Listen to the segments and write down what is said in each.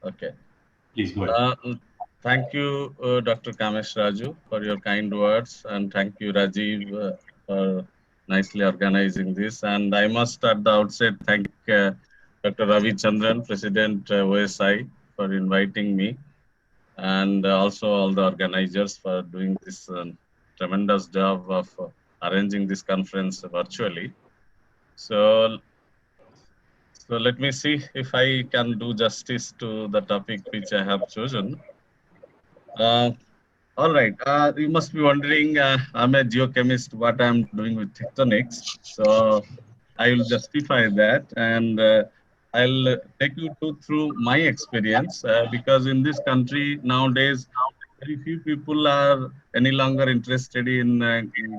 Okay. Please go ahead. Uh, Thank you, Dr. Kamesh Raju, for your kind words, and thank you, Rajiv, for nicely organizing this. And I must at the outset thank Dr. Ravi Chandran, President OSI, for inviting me, and also all the organizers for doing this tremendous job of arranging this conference virtually. So, so let me see if I can do justice to the topic which I have chosen. Uh, All right. You must be wondering, I'm a geochemist, what I'm doing with tectonics. So I will justify that, and I'll take you through my experience because in this country nowadays, very few people are any longer interested in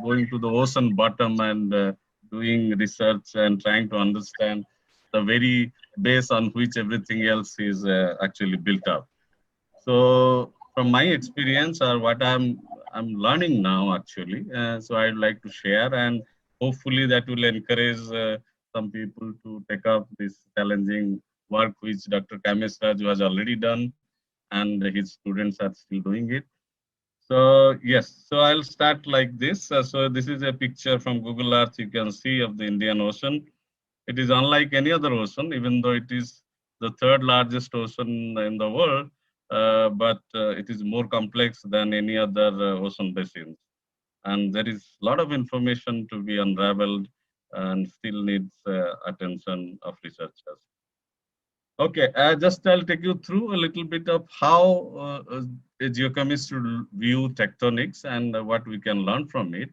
going to the ocean bottom and doing research and trying to understand the very base on which everything else is actually built up. So from my experience or what I'm learning now actually, so I'd like to share, and hopefully that will encourage some people to take up this challenging work which Dr. Kamesh Raju has already done, and his students are still doing it. So yes, so I'll start like this. So this is a picture from Google Earth. You can see of the Indian Ocean. It is unlike any other ocean, even though it is the third largest ocean in the world, but it is more complex than any other ocean basins. And there is a lot of information to be unraveled and still needs attention of researchers. Okay, just I'll take you through a little bit of how a geochemist should view tectonics and what we can learn from it.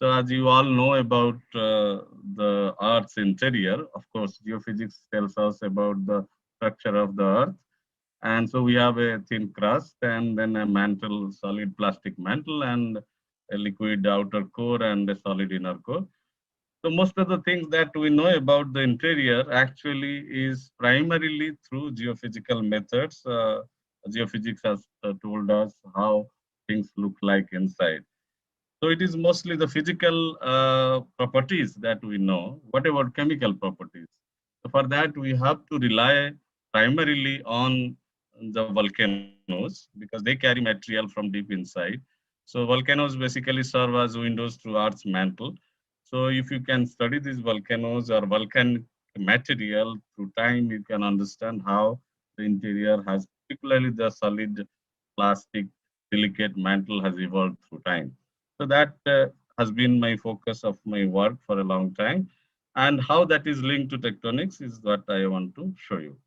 So as you all know about the Earth's interior, of course, geophysics tells us about the structure of the Earth. And so we have a thin crust and then a mantle, solid plastic mantle, and a liquid outer core and a solid inner core. So most of the things that we know about the interior actually is primarily through geophysical methods. Geophysics has told us how things look like inside. So it is mostly the physical properties that we know. What about chemical properties? So for that, we have to rely primarily on the volcanoes because they carry material from deep inside. So volcanoes basically serve as windows to Earth's mantle. So if you can study these volcanoes or volcanic material through time, you can understand how the interior has, particularly the solid plastic silicate mantle has evolved through time. So that has been my focus of my work for a long time. And how that is linked to tectonics is what I want to show you.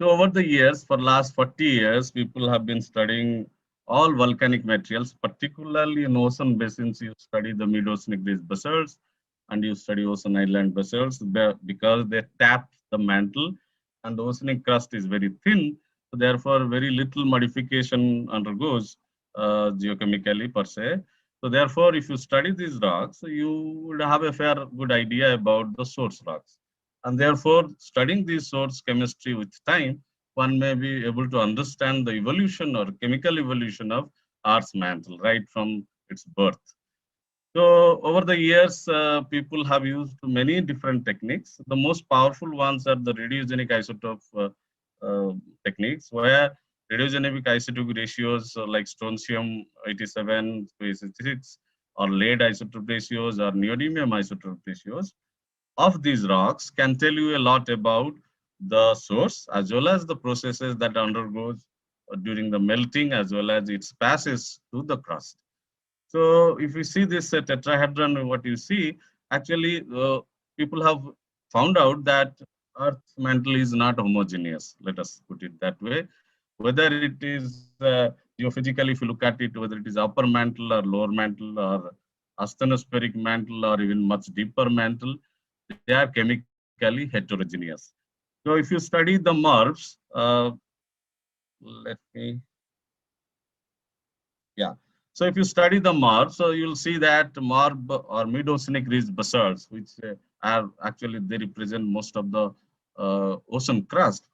So over the years, for last 40 years, people have been studying all volcanic materials, particularly in ocean basins. You study the mid-oceanic ridge basalts and you study ocean island basalts because they tap the mantle and the oceanic crust is very thin. So therefore, very little modification undergoes geochemically per se. So therefore, if you study these rocks, you would have a fair good idea about the source rocks. And therefore, studying these source chemistry with time, one may be able to understand the evolution or chemical evolution of Earth's mantle right from its birth. So over the years, people have used many different techniques. The most powerful ones are the radiogenic isotope techniques, where radiogenic isotope ratios like strontium 87 to 86, or lead isotope ratios, or neodymium isotope ratios of these rocks can tell you a lot about the source as well as the processes that undergoes during the melting as well as its passes to the crust. So if you see this tetrahedron, what you see, actually people have found out that Earth's mantle is not homogeneous. Let us put it that way. Whether it is geophysically, if you look at it, whether it is upper mantle or lower mantle or asthenospheric mantle or even much deeper mantle, they are chemically heterogeneous. So if you study the MURPs, let me yeah. So if you study the MARB, so you'll see that MARB or mid-oceanic ridge basalts, which are actually, they represent most of the ocean crust.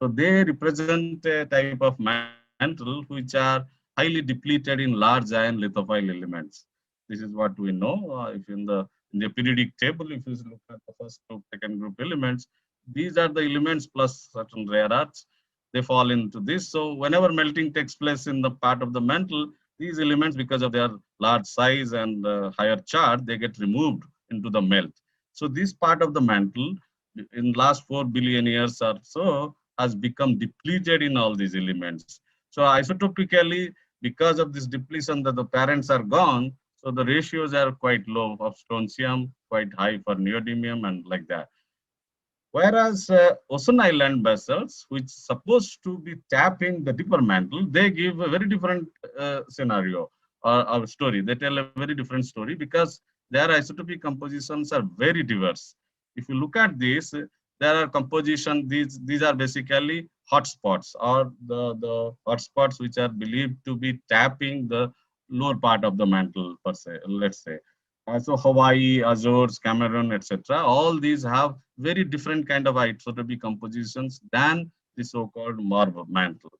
So they represent a type of mantle which are highly depleted in large iron lithophile elements. This is what we know. If in the periodic table, if you look at the first group, second group elements, these are the elements plus certain rare earths. they fall into this. So whenever melting takes place in the part of the mantle, these elements, because of their large size and higher charge, they get removed into the melt. So this part of the mantle in last 4 billion years or so has become depleted in all these elements. So isotopically, because of this depletion that the parents are gone, so the ratios are quite low of strontium, quite high for neodymium and like that. Whereas ocean island basals, which supposed to be tapping the deeper mantle, they give a very different scenario or story. They tell a very different story because their isotopic compositions are very diverse. If you look at this, there are composition, these are basically hotspots or the hotspots which are believed to be tapping the lower part of the mantle per se, let's say. So Hawaii, Azores, Cameroon, etc. All these have very different kind of isotopic compositions than the so-called Marv mantle.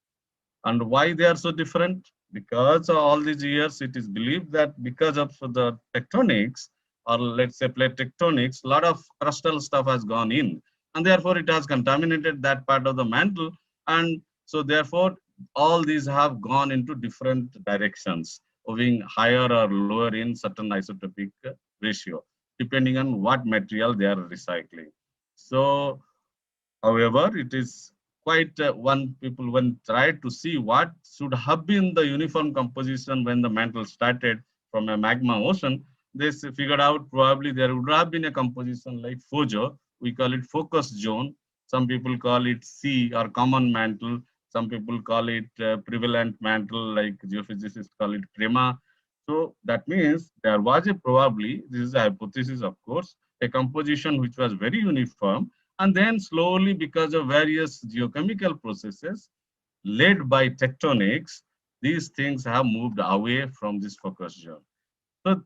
And why they are so different? Because all these years it is believed that because of the tectonics, or let's say plate tectonics, a lot of crustal stuff has gone in, and therefore it has contaminated that part of the mantle, and so therefore all these have gone into different directions, moving higher or lower in certain isotopic ratio, depending on what material they are recycling. So however, it is quite one people when tried to see what should have been the uniform composition when the mantle started from a magma ocean, they figured out probably there would have been a composition like FOJO. We call it focus zone. Some people call it C or common mantle. Some people call it prevalent mantle, like geophysicists call it PREMA. So that means there was a probably, this is a hypothesis, of course, a composition which was very uniform, and then slowly, because of various geochemical processes led by tectonics, these things have moved away from this focus zone.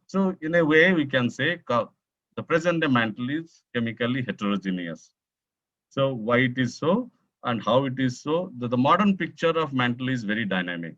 So in a way, we can say the present day mantle is chemically heterogeneous. So why it is so and how it is so? The modern picture of mantle is very dynamic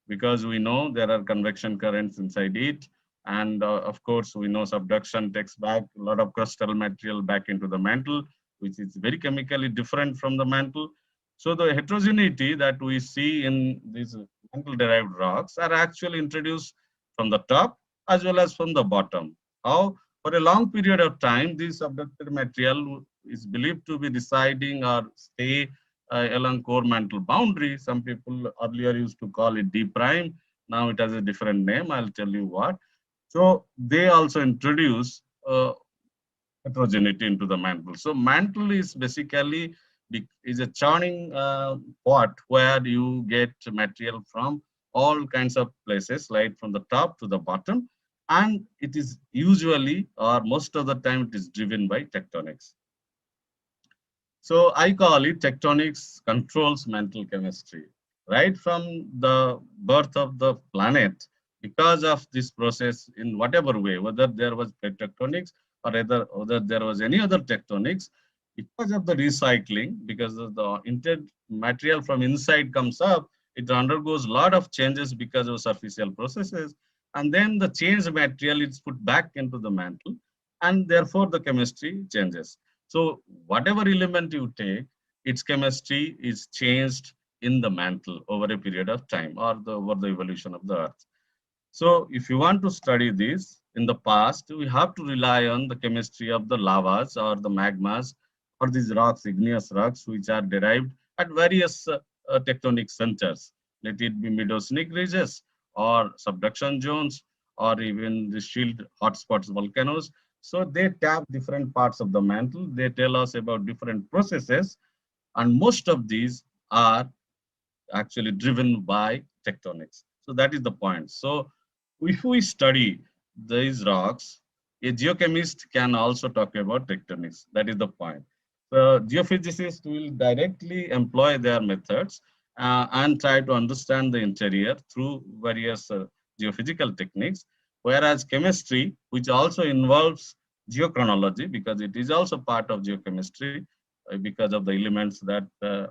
because we know there are convection currents inside it. And of course, we know subduction takes back a lot of crustal material back into the mantle, which is very chemically different from the mantle. So the heterogeneity that we see in these mantle-derived rocks are actually introduced from the top as well as from the bottom. How? For a long period of time, this subducted material is believed to be residing or stay along core mantle boundary. Some people earlier used to call it D prime. Now it has a different name. I'll tell you what. So they also introduce heterogeneity into the mantle. So mantle is basically is a churning pot where you get material from all kinds of places, right from the top to the bottom, and it is usually or most of the time it is driven by tectonics. So I call it tectonics controls mantle chemistry. Right from the birth of the planet, because of this process in whatever way, whether there was plate tectonics or whether there was any other tectonics, because of the recycling, because of the material from inside comes up, it undergoes a lot of changes because of superficial processes. And then the changed material is put back into the mantle, and therefore the chemistry changes. So whatever element you take, its chemistry is changed in the mantle over a period of time or over the evolution of the earth. So if you want to study this in the past, we have to rely on the chemistry of the lavas or the magmas or these rocks, igneous rocks, which are derived at various tectonic centers. Let it be mid-oceanic ridges or subduction zones or even the shield hotspots volcanoes. So they tap different parts of the mantle. They tell us about different processes, and most of these are actually driven by tectonics. So that is the point. So if we study these rocks, a geochemist can also talk about tectonics. That is the point. So geophysicists will directly employ their methods and try to understand the interior through various geophysical techniques, whereas chemistry, which also involves geochronology, because it is also part of geochemistry, because of the elements that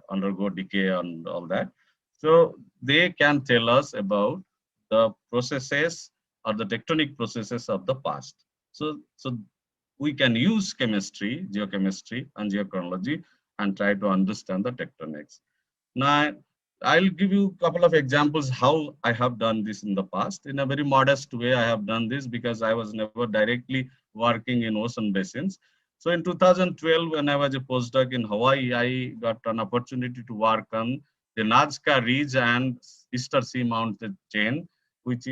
undergo decay and all that. So they can tell us about the processes or the tectonic processes of the past. So we can use chemistry, geochemistry, and geochronology and try to understand the tectonics. Now, I'll give you a couple of examples how I have done this in the past. In a very modest way, I have done this because I was never directly working in ocean basins. So in 2012, when I was a postdoc in Hawaii, I got an opportunity to work on the Nazca Ridge and Easter Sea Mountain chain, which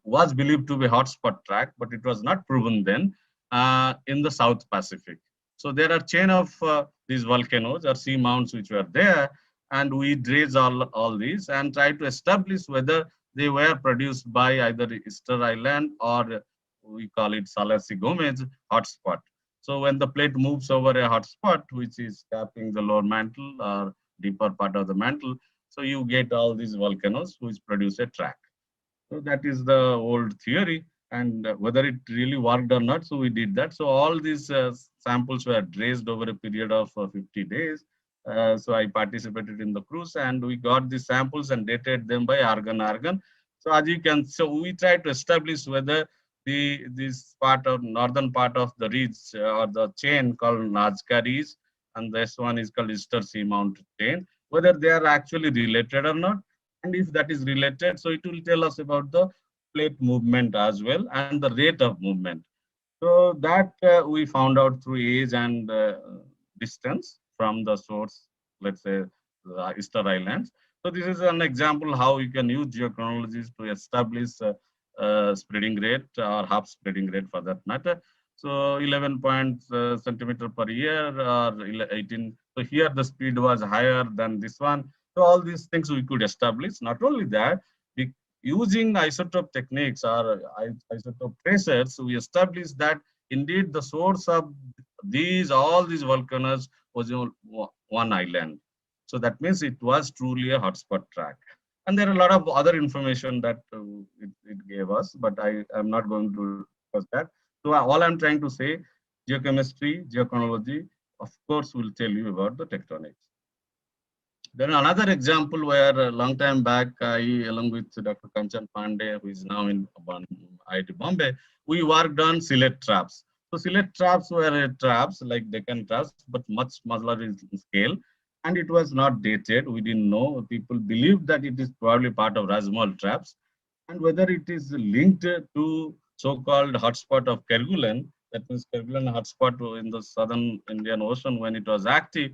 was believed to be a hotspot track, but it was not proven then in the South Pacific. So there are chain of these volcanoes or sea mounts which were there, and we trace all these and try to establish whether they were produced by either Easter Island or we call it Salasi Gomez hotspot. So when the plate moves over a hotspot, which is capping the lower mantle or deeper part of the mantle, so you get all these volcanoes which produce a track. So that is the old theory, and whether it really worked or not, so we did that. So all these samples were traced over a period of 50 days. So I participated in the cruise, and we got the samples and dated them by argon. So as you can, so we tried to establish whether this part of northern part of the ridge or the chain called Nazca Ridge, and this one is called Easter Sea Mountain chain, whether they are actually related or not. And if that is related, so it will tell us about the plate movement as well and the rate of movement. So that we found out through age and distance from the source, let's say the Easter Islands. So this is an example how you can use geochronologies to establish spreading rate or half spreading rate for that matter. So 11 centimeter per year or 18. So here the speed was higher than this one. So all these things we could establish. Not only that, using isotope techniques or isotope tracers, we established that indeed the source of all these volcanoes was in one island. So that means it was truly a hotspot track. And there are a lot of other information that it gave us, but I am not going to discuss that. So all I'm trying to say, geochemistry, geochronology, of course, will tell you about the tectonics. Then another example where a long time back, I, along with Dr. Kanchan Pandey, who is now in IIT Bombay, we worked on Sylhet traps. So Sylhet traps were traps like Deccan traps, but much smaller in scale. And it was not dated. We didn't know. People believed that it is probably part of Rajmal traps. And whether it is linked to so-called hotspot of Kerguelen, that means Kerguelen hotspot in the southern Indian Ocean when it was active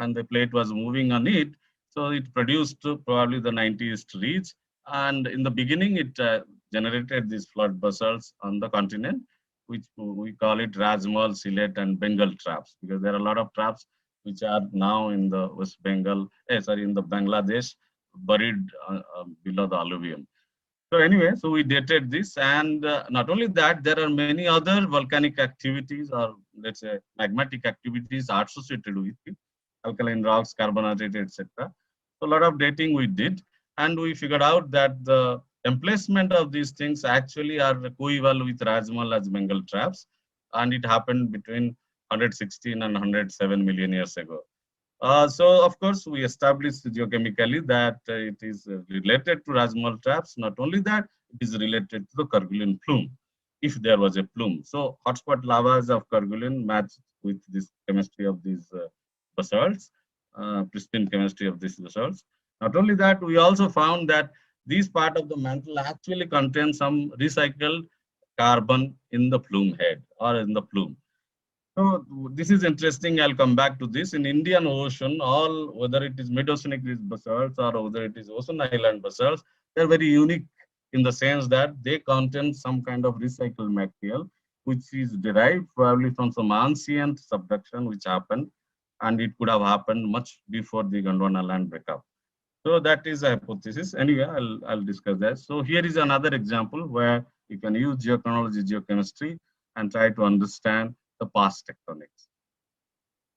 and the plate was moving on it. So it produced probably the 90th ridge. And in the beginning, it generated these flood basalts on the continent, which we call it Rajmal, Sylhet, and Bengal traps, because there are a lot of traps which are now in the West Bengal, in the Bangladesh, buried below the alluvium. So anyway, so we dated this, and not only that, there are many other volcanic activities or let's say magmatic activities associated with it, alkaline rocks, carbonated, etc. So a lot of dating we did, and we figured out that the emplacement of these things actually are co-eval with Rajmal as Bengal traps, and it happened between 116 and 107 million years ago. So, of course, we established geochemically that it is related to Rajmal traps. Not only that, it is related to the Kerguelen plume, if there was a plume. So, hotspot lavas of Kerguelen match with this chemistry of these basalts, pristine chemistry of these basalts. Not only that, we also found that this part of the mantle actually contains some recycled carbon in the plume head or in the plume. So this is interesting. I'll come back to this. In Indian Ocean, whether it is mid-oceanic basalts or whether it is ocean island basalts, they're very unique in the sense that they contain some kind of recycled material, which is derived probably from some ancient subduction which happened, and it could have happened much before the Gondwana land breakup. So that is a hypothesis. Anyway, I'll discuss that. So here is another example where you can use geochronology, geochemistry, and try to understand the past tectonics.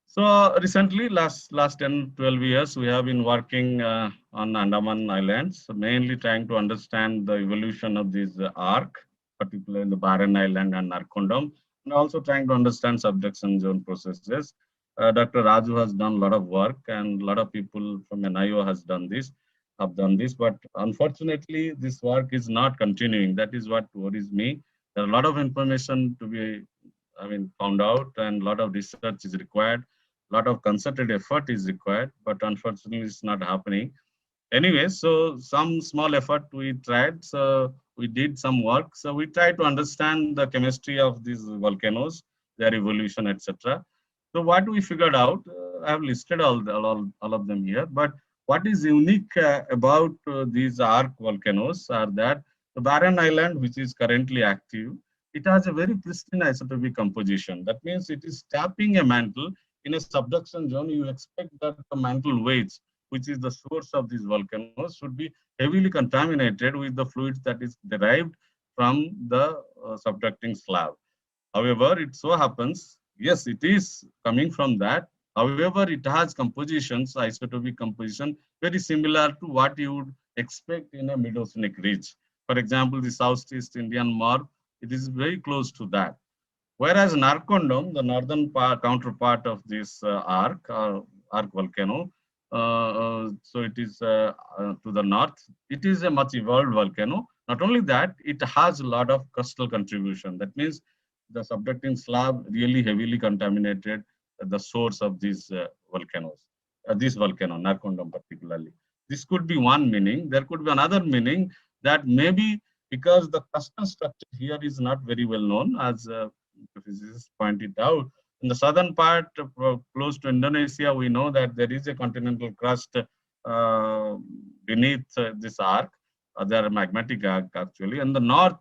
So recently, last 10, 12 years, we have been working on Andaman Islands, so mainly trying to understand the evolution of this arc, particularly the Barren Island and Narcondam, and also trying to understand subduction zone processes. Dr. Raju has done a lot of work, and a lot of people from NIO have done this, but unfortunately, this work is not continuing. That is what worries me. There are a lot of information to be found out, and a lot of research is required. A lot of concerted effort is required, but unfortunately it's not happening. Anyway, so some small effort we tried. So we did some work. So we tried to understand the chemistry of these volcanoes, their evolution, etc. So what we figured out, I have listed all of them here. But what is unique about these arc volcanoes are that the Barren Island, which is currently active, it has a very pristine isotopic composition. That means it is tapping a mantle in a subduction zone. You expect that the mantle weights, which is the source of these volcanoes, should be heavily contaminated with the fluids that is derived from the subducting slab. However, it so happens, yes, it is coming from that. However, it has compositions, isotopic composition, very similar to what you would expect in a mid-oceanic ridge. For example, the Southeast Indian Marb, it is very close to that. Whereas Narcondam, the northern counterpart of this arc volcano, so it is to the north. It is a much evolved volcano. Not only that, it has a lot of crustal contribution. That means the subducting slab really heavily contaminated the source of these volcanoes, this volcano, Narcondam particularly. This could be one meaning. There could be another meaning that maybe because the crustal structure here is not very well known, as the physicists pointed out. In the southern part, close to Indonesia, we know that there is a continental crust beneath this arc. There are magmatic arc actually. And the north,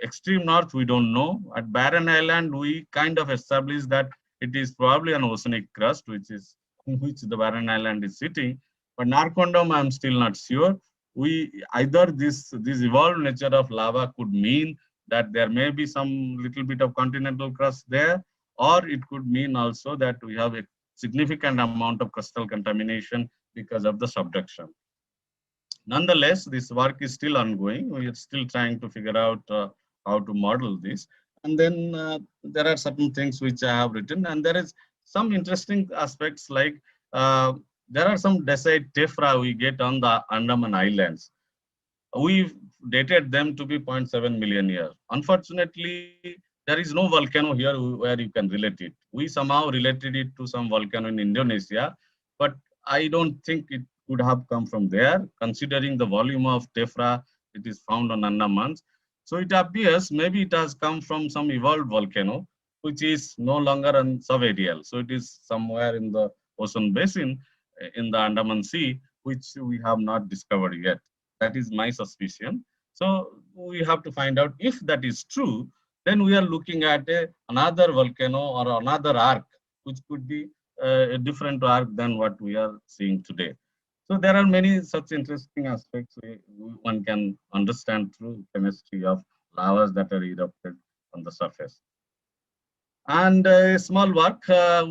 extreme north, we don't know. At Barren Island, we kind of established that it is probably an oceanic crust, which is in which the Barren Island is sitting. But Narcondam, I'm still not sure. We either this evolved nature of lava could mean that there may be some little bit of continental crust there, or it could mean also that we have a significant amount of crustal contamination because of the subduction. Nonetheless, this work is still ongoing. We are still trying to figure out how to model this. And then there are certain things which I have written, and there is some interesting aspects like there are some dacite tephra we get on the Andaman Islands. We've dated them to be 0.7 million years. Unfortunately, there is no volcano here where you can relate it. We somehow related it to some volcano in Indonesia, but I don't think it could have come from there, considering the volume of tephra it is found on Andamans. So it appears maybe it has come from some evolved volcano, which is no longer on subaerial. So it is somewhere in the ocean basin in the Andaman Sea, which we have not discovered yet. That is my suspicion. So we have to find out if that is true. Then we are looking at another volcano or another arc, which could be a different arc than what we are seeing today. So there are many such interesting aspects one can understand through chemistry of lavas that are erupted on the surface. And a small work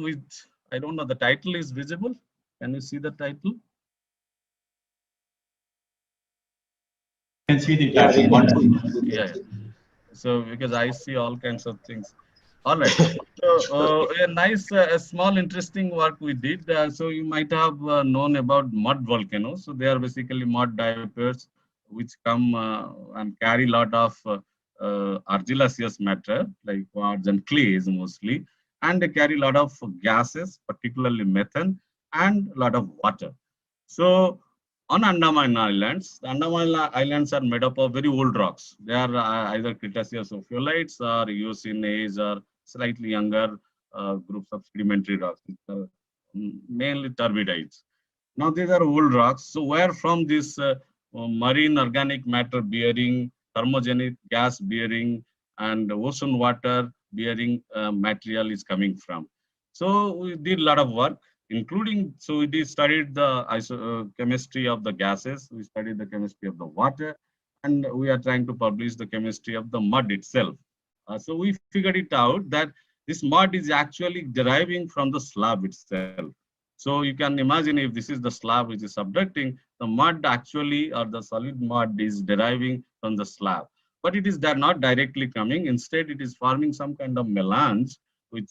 with, I don't know, the title is visible. Can you see the title? Can see the title. Yeah. So because I see all kinds of things. All right. So a nice, small, interesting work we did. So you might have known about mud volcanoes. So they are basically mud diapers which come and carry a lot of argillaceous matter like quartz and clays mostly, and they carry a lot of gases, particularly methane, and a lot of water. So on Andaman Islands, the Andaman Islands are made up of very old rocks. They are either Cretaceous ophiolites or Eocene age or slightly younger groups of sedimentary rocks, which are mainly turbidites. Now these are old rocks. So where from this marine organic matter bearing, thermogenic gas bearing, and ocean water bearing material is coming from? So we did a lot of work, including, so we studied the chemistry of the gases, we studied the chemistry of the water, and we are trying to publish the chemistry of the mud itself. So we figured it out that this mud is actually deriving from the slab itself. So you can imagine if this is the slab which is subducting, the mud actually, or the solid mud is deriving from the slab. But it is not directly coming. Instead, it is forming some kind of melange, which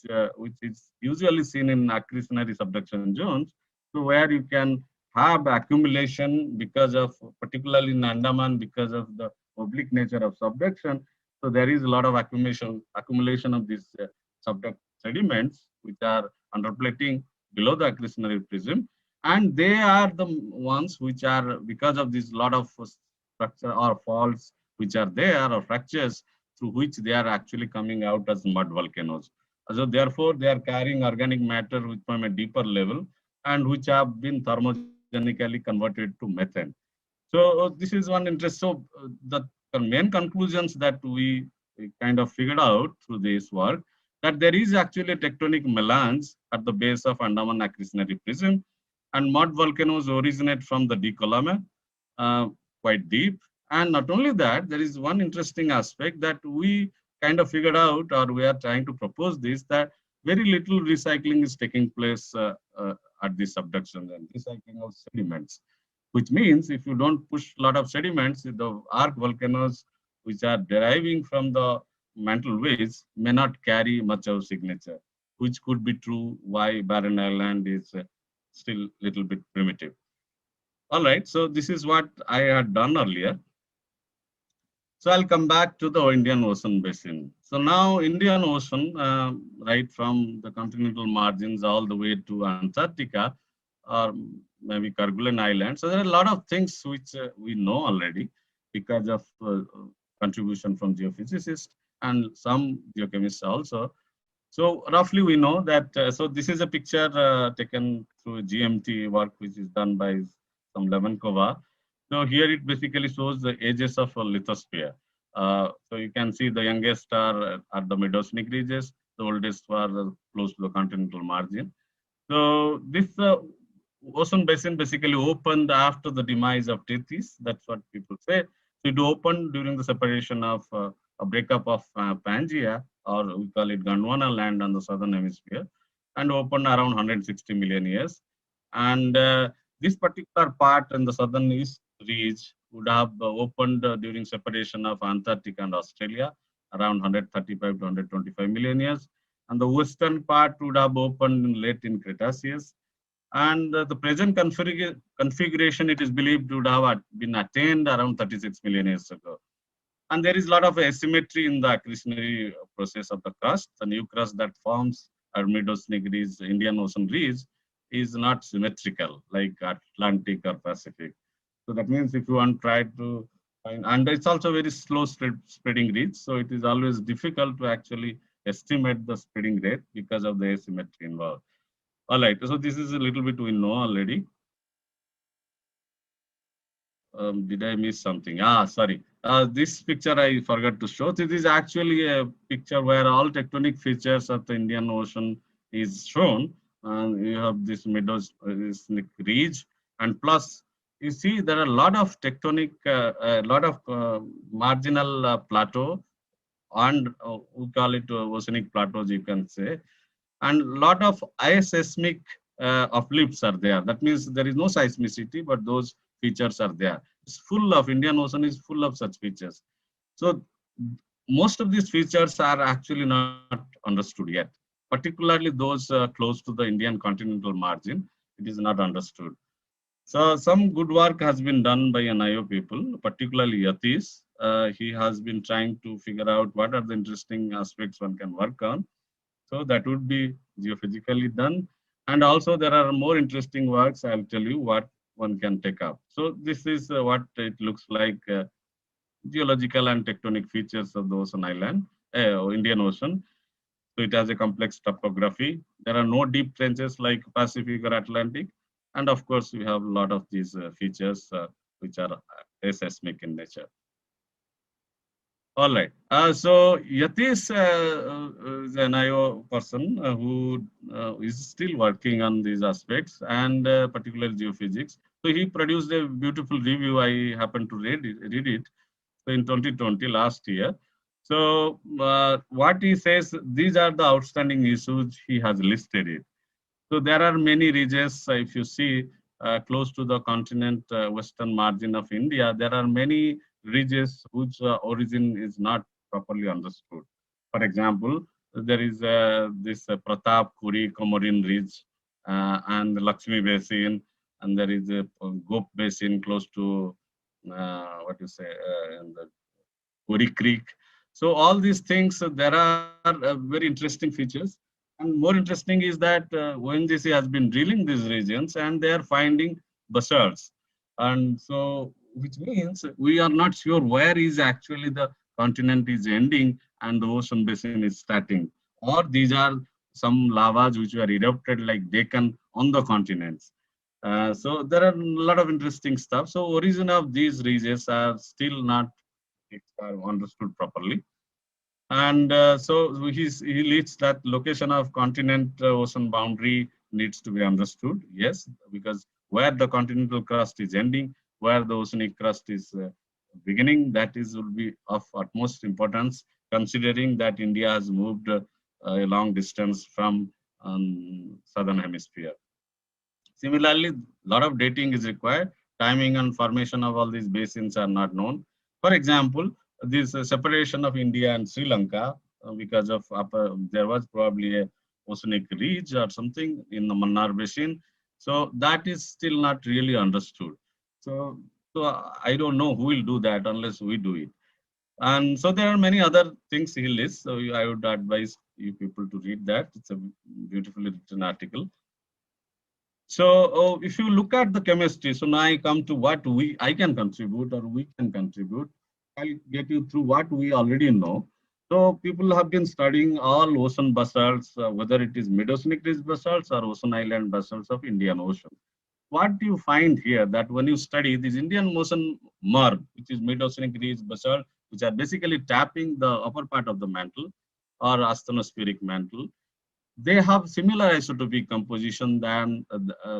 is usually seen in accretionary subduction zones, so where you can have accumulation because of, particularly in Andaman, because of the oblique nature of subduction. So there is a lot of accumulation of these subduct sediments which are underplating below the accretionary prism, and they are the ones which are, because of this lot of structure or faults which are there, or fractures through which they are actually coming out as mud volcanoes. So therefore, they are carrying organic matter which from a deeper level and which have been thermogenically converted to methane. So this is one interest. So the main conclusions that we kind of figured out through this work, that there is actually a tectonic melange at the base of Andaman accretionary prism, and mud volcanoes originate from the decolumn uh, quite deep. And not only that, there is one interesting aspect that we kind of figured out, or we are trying to propose this, that very little recycling is taking place at the subduction and recycling of sediments, which means if you don't push a lot of sediments, the arc volcanoes which are deriving from the mantle waves may not carry much of signature, which could be true why Barren Island is still a little bit primitive. All right, so this is what I had done earlier. So I'll come back to the Indian Ocean basin. So now Indian Ocean, right from the continental margins all the way to Antarctica, or maybe Kerguelen Island. So there are a lot of things which we know already because of contribution from geophysicists and some geochemists also. So roughly we know that, so this is a picture taken through GMT work, which is done by some Lebenkova. So here it basically shows the ages of a lithosphere. So you can see the youngest are the Meadowsonic ridges, the oldest were close to the continental margin. So this ocean basin basically opened after the demise of Tethys. That's what people say. So it opened during the separation of a breakup of Pangaea, or we call it Gondwana land on the southern hemisphere, and opened around 160 million years. And this particular part in the southern east ridge would have opened during separation of Antarctica and Australia, around 135 to 125 million years. And the western part would have opened late in Cretaceous. And the present configuration, it is believed, would have been attained around 36 million years ago. And there is a lot of asymmetry in the accretionary process of the crust. The new crust that forms our Meadowsonic ridge, Indian Ocean ridge, is not symmetrical like Atlantic or Pacific. So that means if you want to try to find, and it's also very slow spreading ridge, so it is always difficult to actually estimate the spreading rate because of the asymmetry involved. All right, so this is a little bit we know already. Did I miss something? Sorry. This picture I forgot to show. This is actually a picture where all tectonic features of the Indian Ocean is shown. And you have this Meadowsonic ridge, and plus you see there are a lot of tectonic, a lot of marginal plateau, and we call it oceanic plateaus, you can say, and a lot of iseismic uplifts are there. That means there is no seismicity, but those features are there. It's full of, Indian Ocean is full of such features. So most of these features are actually not understood yet, particularly those close to the Indian continental margin. It is not understood. So some good work has been done by NIO people, particularly Yatish. He has been trying to figure out what are the interesting aspects one can work on. So that would be geophysically done. And also there are more interesting works. I'll tell you what one can take up. So this is what it looks like, geological and tectonic features of the ocean island, Indian Ocean. So it has a complex topography. There are no deep trenches like Pacific or Atlantic. And of course, we have a lot of these features which are aseismic in nature. All right. So Yatish is an IO person who is still working on these aspects, and particularly geophysics. So he produced a beautiful review. I happened to read it. So in 2020, last year. So what he says, these are the outstanding issues he has listed it. So there are many ridges. If you see close to the continent, western margin of India, there are many ridges whose origin is not properly understood. For example, there is this Pratap Kuri Comorin ridge and the Lakshmi Basin, and there is a Gop Basin close to what you say in the Kuri Creek. So all these things, there are very interesting features. And more interesting is that ONGC has been drilling these regions and they are finding basalts. And so, which means we are not sure where is actually the continent is ending and the ocean basin is starting. Or these are some lavas which were erupted like Deccan on the continents. So there are a lot of interesting stuff. So origin of these regions are still not understood properly. And so he leads that location of continent ocean boundary needs to be understood. Yes, because where the continental crust is ending, where the oceanic crust is beginning, that is will be of utmost importance, considering that India has moved a long distance from southern hemisphere. Similarly, a lot of dating is required. Timing and formation of all these basins are not known. For example, this separation of India and Sri Lanka because of there was probably a oceanic ridge or something in the Mannar Basin. So that is still not really understood. So I don't know who will do that unless we do it. And so there are many other things he lists. So I would advise you people to read that. It's a beautifully written article. So if you look at the chemistry, so now I come to what I can contribute or we can contribute. I'll get you through what we already know. So people have been studying all ocean basalts, whether it is mid-oceanic ridge basalts or ocean island basalts of Indian Ocean. What do you find here that when you study this Indian Ocean MARB, which is mid-oceanic ridge basalt, which are basically tapping the upper part of the mantle or asthenospheric mantle, they have similar isotopic composition than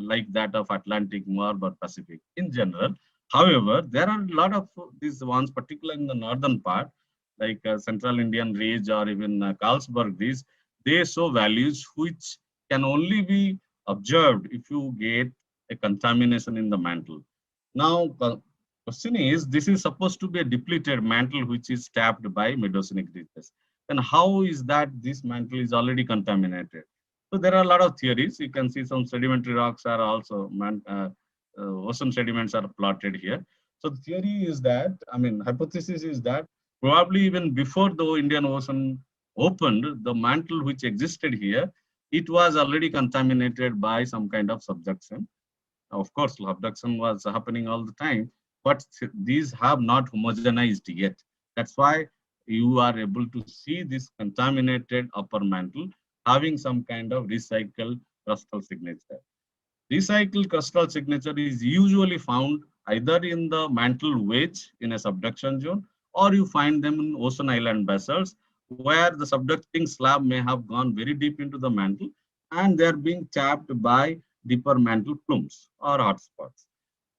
like that of Atlantic, Marb, or Pacific in general. However, there are a lot of these ones, particularly in the northern part, like Central Indian Ridge or even Carlsberg Ridge, they show values which can only be observed if you get a contamination in the mantle. Now, the question is, this is supposed to be a depleted mantle which is tapped by mid-oceanic ridges. Then how is that this mantle is already contaminated? So there are a lot of theories. You can see some sedimentary rocks are also, ocean sediments are plotted here. So the theory is that, hypothesis is that probably even before the Indian Ocean opened, the mantle which existed here, it was already contaminated by some kind of subduction. Of course, subduction was happening all the time, but these have not homogenized yet. That's why you are able to see this contaminated upper mantle having some kind of recycled crustal signature. Recycled crustal signature is usually found either in the mantle wedge in a subduction zone, or you find them in ocean island basalts where the subducting slab may have gone very deep into the mantle and they are being tapped by deeper mantle plumes or hotspots.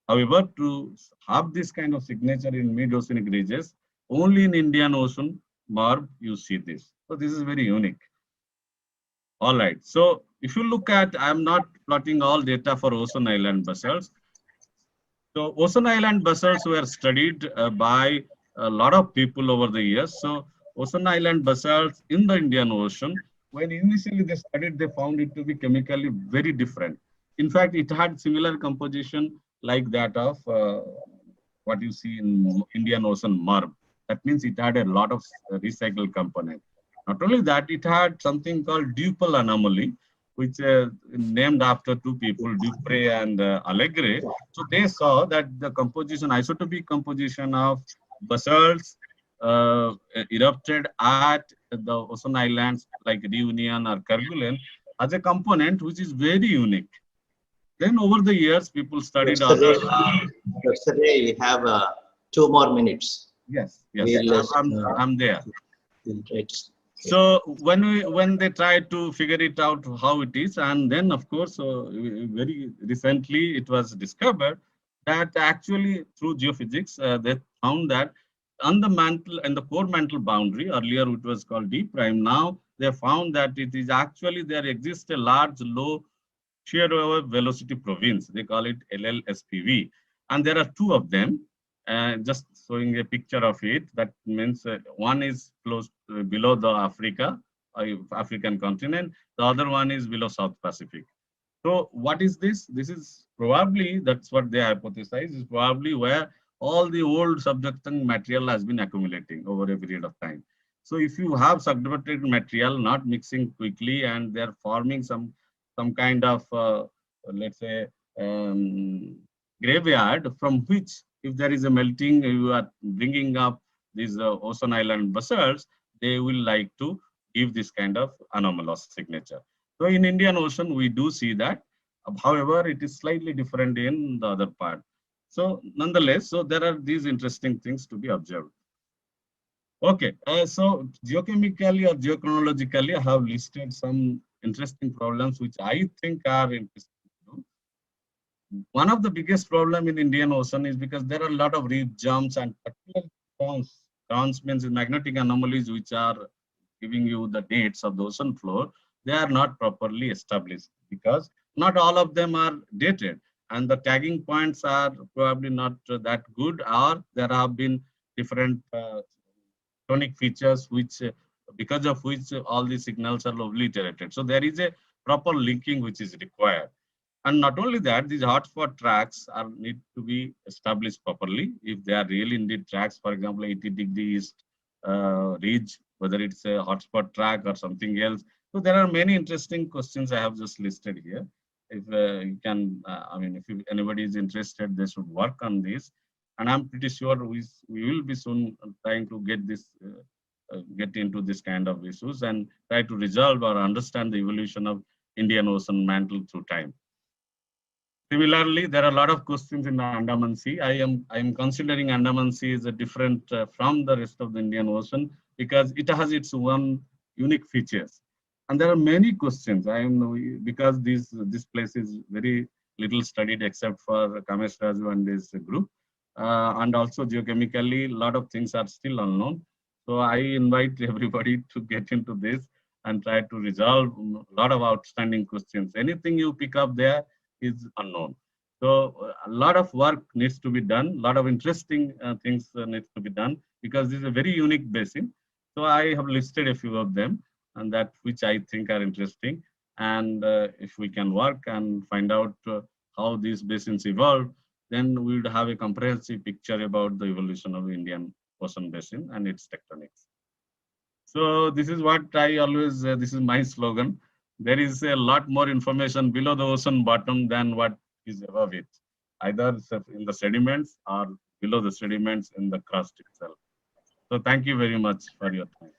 However, to have this kind of signature in mid-oceanic ridges, only in Indian Ocean MARB you see this. So this is very unique. All right. So if you look at, I'm not plotting all data for ocean island basalts. So ocean island basalts were studied by a lot of people over the years. So ocean island basalts in the Indian Ocean, when initially they studied, they found it to be chemically very different. In fact, it had similar composition like that of what you see in Indian Ocean MARB. That means it had a lot of recycled component. Not only that, it had something called Duple anomaly, which named after two people, Dupre and Allegre. So they saw that the composition, isotopic composition of basalts erupted at the ocean islands like Reunion or Kerguelen as a component which is very unique. Then over the years, people studied other. Yesterday, we have 2 more minutes. Yes, yes, I'm there. Right. So when they tried to figure it out how it is, and then of course very recently it was discovered that actually through geophysics they found that on the mantle and the core mantle boundary, earlier it was called D prime, now they found that it is actually there exists a large low shear velocity province. They call it LLSPV, and there are two of them. Just showing a picture of it. That means one is close below the African continent. The other one is below South Pacific. So what is this? This is probably, that's what they hypothesize, is probably where all the old subducting material has been accumulating over a period of time. So if you have subducted material not mixing quickly and they're forming some kind of let's say um, graveyard from which if there is a melting you are bringing up these ocean island basalts, they will like to give this kind of anomalous signature. So in Indian Ocean we do see that. However, it is slightly different in the other part. So nonetheless, so there are these interesting things to be observed. Okay, so geochemically or geochronologically, I have listed some interesting problems which I think are interesting to do. One of the biggest problem in Indian Ocean is because there are a lot of reef jumps and particular cons. Cons means magnetic anomalies which are giving you the dates of the ocean floor. They are not properly established because not all of them are dated and the tagging points are probably not that good, or there have been different tonic features which because of which all the signals are obliterated. So there is a proper linking which is required. And not only that, these hotspot tracks are need to be established properly. If they are really indeed tracks, for example, 80 degrees ridge, whether it's a hotspot track or something else. So there are many interesting questions I have just listed here. If you can, I mean, if anybody is interested, they should work on this. And I'm pretty sure we will be soon trying to get this, get into this kind of issues and try to resolve or understand the evolution of Indian Ocean mantle through time. Similarly, there are a lot of questions in the Andaman Sea. I am considering Andaman Sea is a different from the rest of the Indian Ocean because it has its own unique features. And there are many questions. I am because this place is very little studied except for Kamesh Raju and his group. And also geochemically, a lot of things are still unknown. So I invite everybody to get into this and try to resolve a lot of outstanding questions. Anything you pick up there is unknown. So a lot of work needs to be done. A lot of interesting things needs to be done because this is a very unique basin. So I have listed a few of them and that which I think are interesting. And if we can work and find out how these basins evolve, then we would have a comprehensive picture about the evolution of Indian Ocean Basin and its tectonics. So this is what I always, this is my slogan. There is a lot more information below the ocean bottom than what is above it, either in the sediments or below the sediments in the crust itself. So thank you very much for your time.